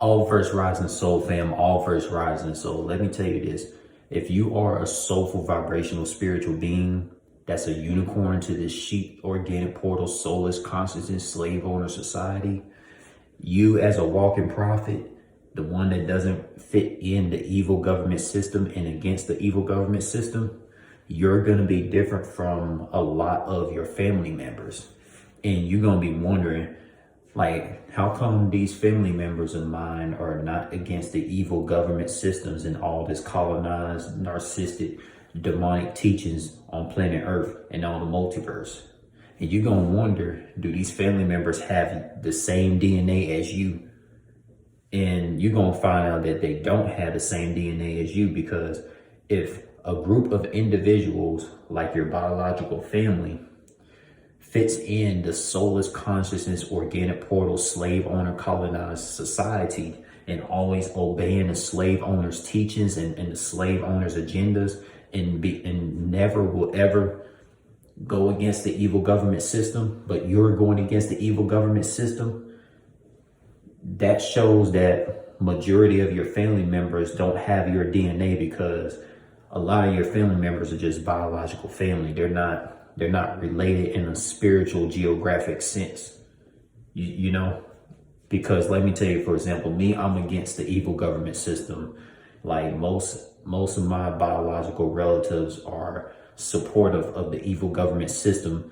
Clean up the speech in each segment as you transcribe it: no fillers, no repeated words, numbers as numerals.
All verse rising soul, fam. All verse rising soul. Let me tell you this. If you are a soulful, vibrational, spiritual being that's a unicorn to this sheep, organic portal, soulless consciousness, slave owner society, you as a walking prophet, the one that doesn't fit in the evil government system and against the evil government system, you're going to be different from a lot of your family members. And you're going to be wondering, like, how come these family members of mine are not against the evil government systems and all this colonized, narcissistic, demonic teachings on planet Earth and on the multiverse? And you're going to wonder, do these family members have the same DNA as you? And you're going to find out that they don't have the same DNA as you, because if a group of individuals like your biological family fits in the soulless consciousness, organic portal, slave owner, colonized society, and always obeying the slave owner's teachings and the slave owner's agendas, and never will ever go against the evil government system, but you're going against the evil government system, that shows that majority of your family members don't have your DNA, because a lot of your family members are just biological family. They're not related in a spiritual, geographic sense, you know? Because let me tell you, for example, me, I'm against the evil government system. Like most of my biological relatives are supportive of the evil government system,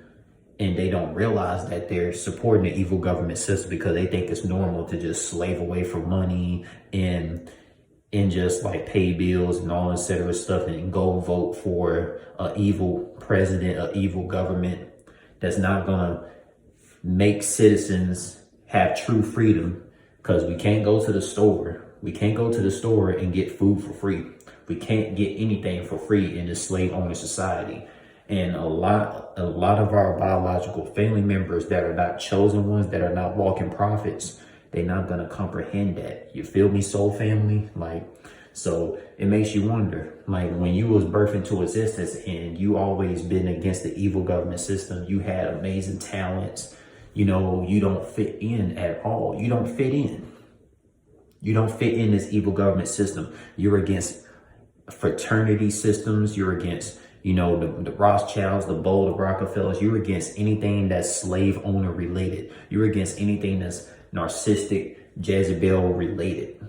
and they don't realize that they're supporting the evil government system because they think it's normal to just slave away for money and just like pay bills and all this other stuff, and go vote for an evil president, an evil government that's not gonna make citizens have true freedom. Because we can't go to the store. We can't go to the store and get food for free. We can't get anything for free in this slave owner society. And a lot of our biological family members that are not chosen ones, that are not walking prophets, they're not gonna comprehend that. You feel me, soul family? Like, so it makes you wonder, like, when you was birthed into existence and you always been against the evil government system, you had amazing talents, you know, you don't fit in at all. You don't fit in. You don't fit in this evil government system. You're against fraternity systems. You're against, you know, the Rothschilds, the Bowl, the Rockefellers. You're against anything that's slave owner related. You're against anything that's narcissistic, Jezebel related.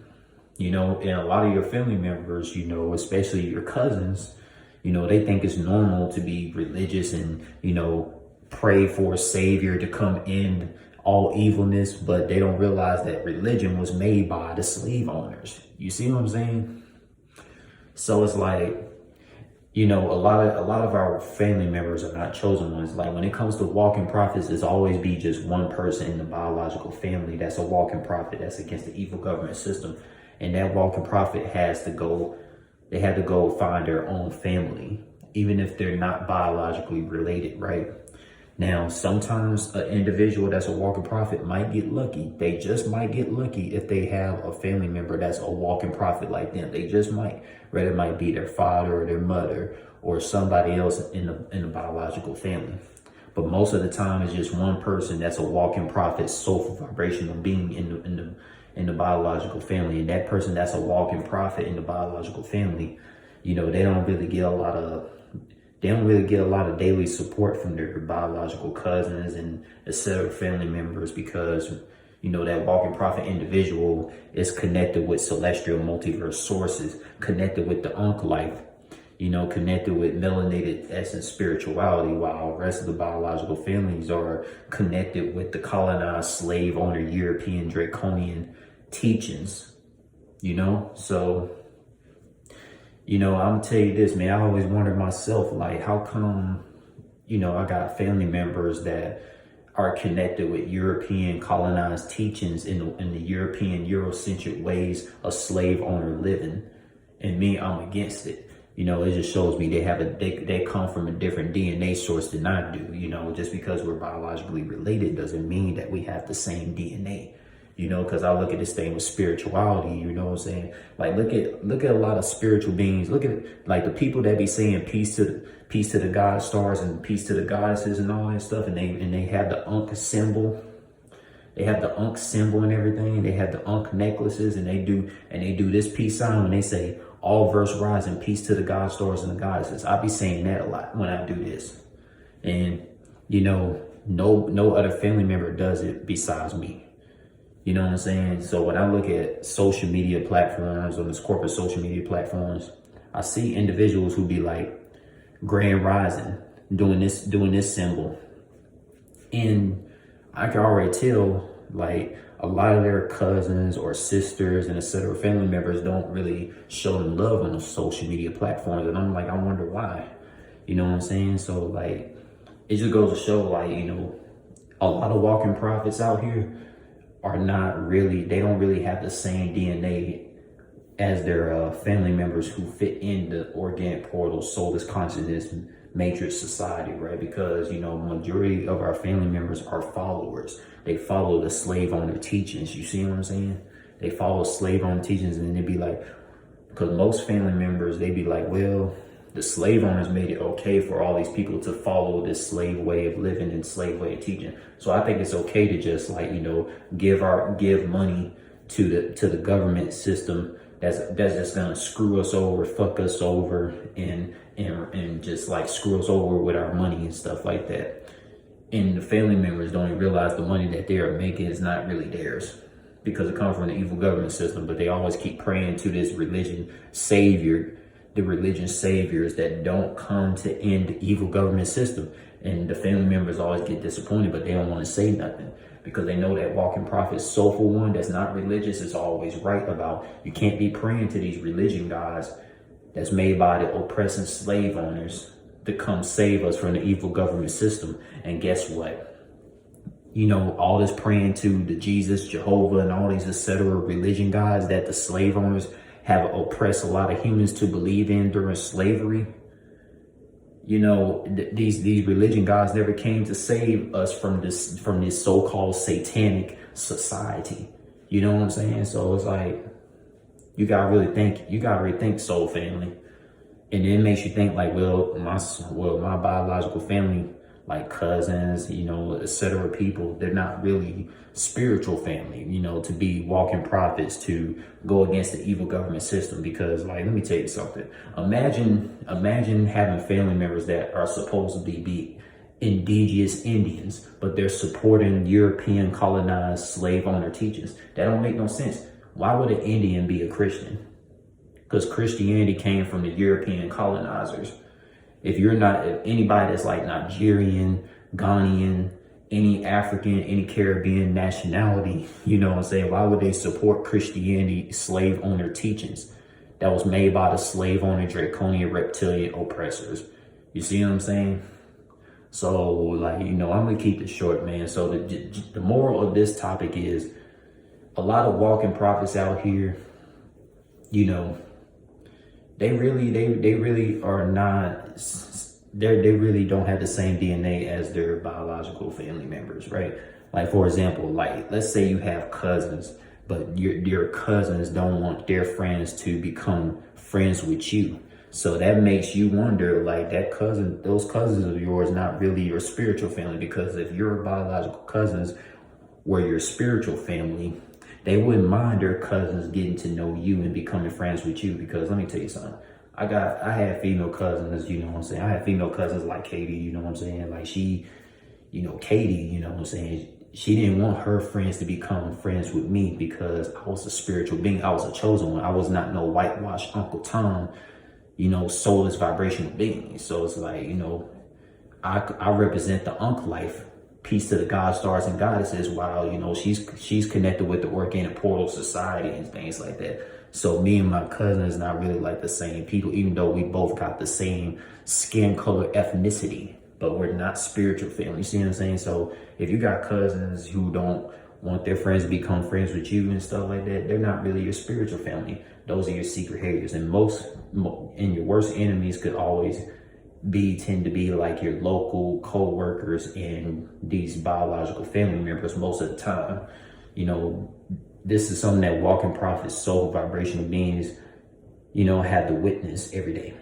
You know, and a lot of your family members, you know, especially your cousins, you know, they think it's normal to be religious and, you know, pray for a savior to come end all evilness, but they don't realize that religion was made by the slave owners. You see what I'm saying? So it's like, you know, a lot of our family members are not chosen ones. Like, when it comes to walking prophets, it's always be just one person in the biological family that's a walking prophet that's against the evil government system. And that walking prophet they had to go find their own family, even if they're not biologically related, right? Now, sometimes an individual that's a walking prophet might get lucky. They just might get lucky if they have a family member that's a walking prophet like them. They just might. Whether it might be their father or their mother or somebody else in the biological family. But most of the time, it's just one person that's a walking prophet, soulful, vibrational being in the biological family. And that person that's a walking prophet in the biological family, you know, they don't really get a lot of daily support from their biological cousins and etc. family members, because, you know, that walking prophet individual is connected with celestial multiverse sources, connected with the ankhlife, you know, connected with melanated essence spirituality, while the rest of the biological families are connected with the colonized slave owner European draconian teachings, you know? So, you know, I'm gonna tell you this, man, I always wondered myself, like, how come, you know, I got family members that are connected with European colonized teachings in the European Eurocentric ways of slave owner living, and me, I'm against it. You know, it just shows me they come from a different DNA source than I do. You know, just because we're biologically related doesn't mean that we have the same DNA. You know, because I look at this thing with spirituality, you know what I'm saying? Like, look at a lot of spiritual beings. Look at, like, the people that be saying peace to the God stars and peace to the goddesses and all that stuff, and they have the Ankh symbol. They have the Ankh symbol and everything. They have the Ankh necklaces, and they do this peace sign, and they say all verse rise and peace to the God stars and the goddesses. I be saying that a lot when I do this. And you know, no other family member does it besides me. You know what I'm saying? So when I look at social media platforms, on this corporate social media platforms, I see individuals who be like grand rising, doing this symbol. And I can already tell, like, a lot of their cousins or sisters and etc. family members don't really show them love on the social media platforms. And I'm like, I wonder why. You know what I'm saying? So like, it just goes to show, like, you know, a lot of walking prophets out here are not really, they don't really have the same DNA as their family members who fit in the organic portal, soulless consciousness, matrix society, right? Because, you know, majority of our family members are followers. They follow the slave owner teachings. You see what I'm saying? They follow slave owner teachings, and then they'd be like, because most family members, they'd be like, well, the slave owners made it okay for all these people to follow this slave way of living and slave way of teaching. So I think it's okay to just, like, you know, give money to the government system that's just gonna screw us over, fuck us over, and just like screw us over with our money and stuff like that. And the family members don't even realize the money that they are making is not really theirs, because it comes from the evil government system. But they always keep praying to this religion savior, the religion saviors that don't come to end the evil government system. And the family members always get disappointed, but they don't want to say nothing, because they know that walking prophet, Soulful one, that's not religious, is always right about, you can't be praying to these religion gods that's made by the oppressing slave owners to come save us from the evil government system. And guess what? You know, all this praying to the Jesus, Jehovah, and all these etc. religion gods that the slave owners have oppressed a lot of humans to believe in during slavery. You know, these religion gods never came to save us from this so-called satanic society. You know what I'm saying? So it's like, you gotta really think, soul family. And then it makes you think like, well, my biological family, like cousins, you know, etc. people, they're not really spiritual family, you know, to be walking prophets, to go against the evil government system. Because, like, let me tell you something. Imagine having family members that are supposed to be indigenous Indians, but they're supporting European colonized slave owner teachings. That don't make no sense. Why would an Indian be a Christian? Because Christianity came from the European colonizers. If anybody that's like Nigerian, Ghanaian, any African, any Caribbean nationality, you know what I'm saying, why would they support Christianity slave owner teachings that was made by the slave owner draconian reptilian oppressors? You see what I'm saying? So, like, you know, I'm gonna keep it short, man. So the moral of this topic is, a lot of walking prophets out here, you know, they really are not, they really don't have the same DNA as their biological family members, right? Like, for example, like, let's say you have cousins, but your cousins don't want their friends to become friends with you. So that makes you wonder, like, those cousins of yours not really your spiritual family. Because if your biological cousins were your spiritual family, they wouldn't mind their cousins getting to know you and becoming friends with you. Because let me tell you something. I had female cousins, you know what I'm saying? I had female cousins like Katie, you know what I'm saying? Like, she, you know, Katie, you know what I'm saying? She didn't want her friends to become friends with me because I was a spiritual being. I was a chosen one. I was not no whitewashed Uncle Tom, you know, soulless vibrational being. So it's like, you know, I represent the ankhlife, peace to the God stars and goddesses, while, you know, she's connected with the organic portal society and things like that. So me and my cousin is not really like the same people, even though we both got the same skin color ethnicity, but we're not spiritual family. You see what I'm saying? So if you got cousins who don't want their friends to become friends with you and stuff like that, they're not really your spiritual family. Those are your secret haters. And and your worst enemies could always tend to be like your local co-workers and these biological family members most of the time. You know, this is something that walking prophets, soul vibrational beings, you know, have to witness every day.